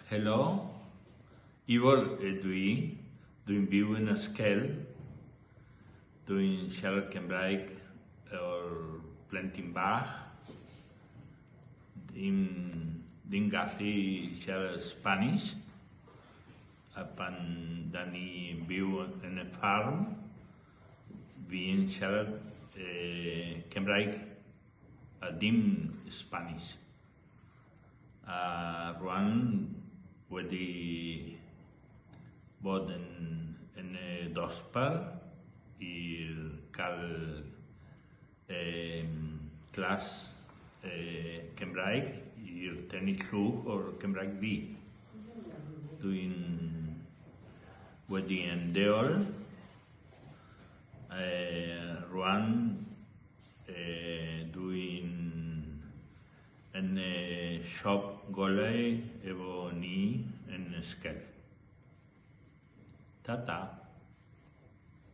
Hello, Ivor dwi'n byw yn Ysgel, dwi'n siarad Cymraeg o'r blentyn bach, ddim gallu siarad Spanish, a pan da ni'n byw yn y ffarm, fi'n siarad Cymraeg a dim Spanish. A rwan wedi bod yn y dosbarth i cael clas Cymraeg i'r tynnu llwch o'r Cymraeg fi. Dwi'n wedi endeol rwan dwi'n yn siop golau efo ni yn Ysgel. Ta-ta.